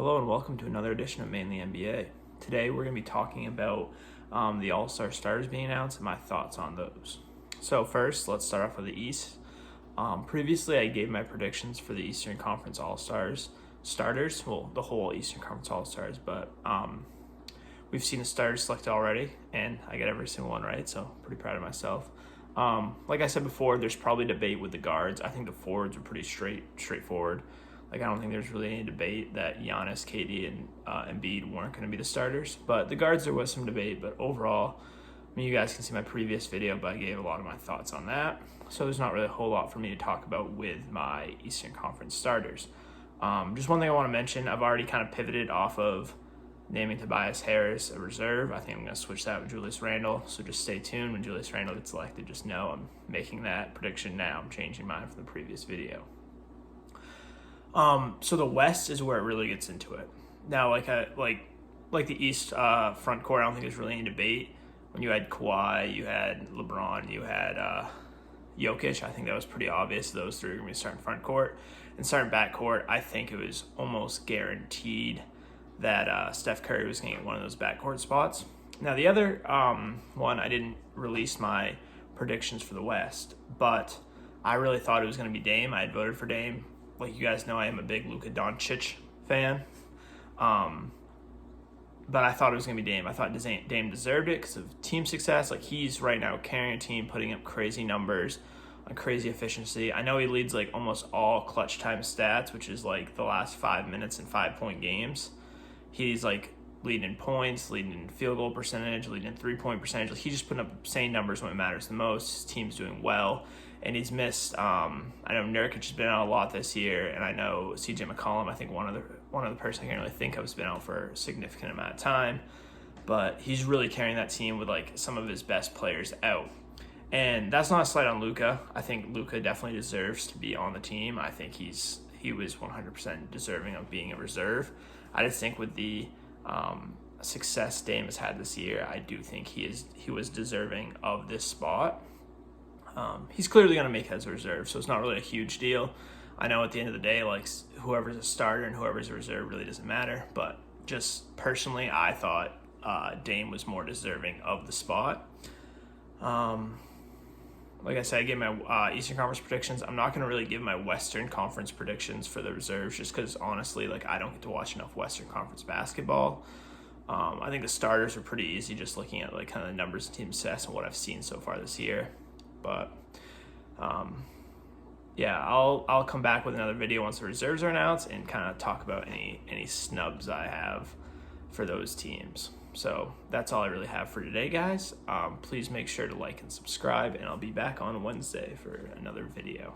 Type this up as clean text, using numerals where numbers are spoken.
Hello and welcome to another edition of Mainly NBA. Today we're going to be talking about the All-Star starters being announced and my thoughts on those. So first, let's start off with the East. Previously, I gave my predictions for the Eastern Conference All-Stars starters, well, the whole Eastern Conference All-Stars, but we've seen the starters selected already, and I got every single one right, so pretty proud of myself. Like I said before, there's probably debate with the guards. I think the forwards are pretty straightforward. I don't think there's really any debate that Giannis, KD, and Embiid weren't going to be the starters. But the guards, there was some debate. But overall, you guys can see my previous video, but I gave a lot of my thoughts on that. So there's not really a whole lot for me to talk about with my Eastern Conference starters. Just one thing I want to mention, I've already kind of pivoted off of naming Tobias Harris a reserve. I think I'm going to switch that with Julius Randle. So just stay tuned. When Julius Randle gets selected, just know I'm making that prediction now. I'm changing mine from the previous video. So the West is where it really gets into it. Now, like the East front court, I don't think there's really any debate. When you had Kawhi, you had LeBron, you had Jokic, I think that was pretty obvious. Those three are going to be starting front court. And starting back court, I think it was almost guaranteed that Steph Curry was going to get one of those backcourt spots. Now, the other one, I didn't release my predictions for the West, but I really thought it was going to be Dame. I had voted for Dame. Like you guys know, I am a big Luka Doncic fan. But I thought it was going to be Dame. I thought Dame deserved it because of team success. Like, he's right now carrying a team, putting up crazy numbers on crazy efficiency. I know he leads like almost all clutch time stats, which is like the last 5 minutes in 5-point games. He's like leading in points, leading in field goal percentage, leading in 3-point percentage. Like, he's just putting up insane numbers when it matters the most. His team's doing well. And he's missed. I know Nurkic has been out a lot this year, and I know CJ McCollum. I think one of the person I can't really think of has been out for a significant amount of time, but he's really carrying that team with like some of his best players out. And that's not a slight on Luka. I think Luka definitely deserves to be on the team. I think he was 100% deserving of being a reserve. I just think with the success Dame has had this year, I do think he was deserving of this spot. He's clearly going to make it as a reserve, so it's not really a huge deal. I know at the end of the day, like, whoever's a starter and whoever's a reserve really doesn't matter, but just personally, I thought Dame was more deserving of the spot. Like I said, I gave my Eastern Conference predictions. I'm not going to really give my Western Conference predictions for the reserves just because, honestly, like, I don't get to watch enough Western Conference basketball. I think the starters are pretty easy just looking at, like, kind of the numbers and team success and what I've seen so far this year. But yeah, I'll come back with another video once the reserves are announced and kind of talk about any snubs I have for those teams. So that's all I really have for today, guys. Please make sure to like and subscribe, and I'll be back on Wednesday for another video.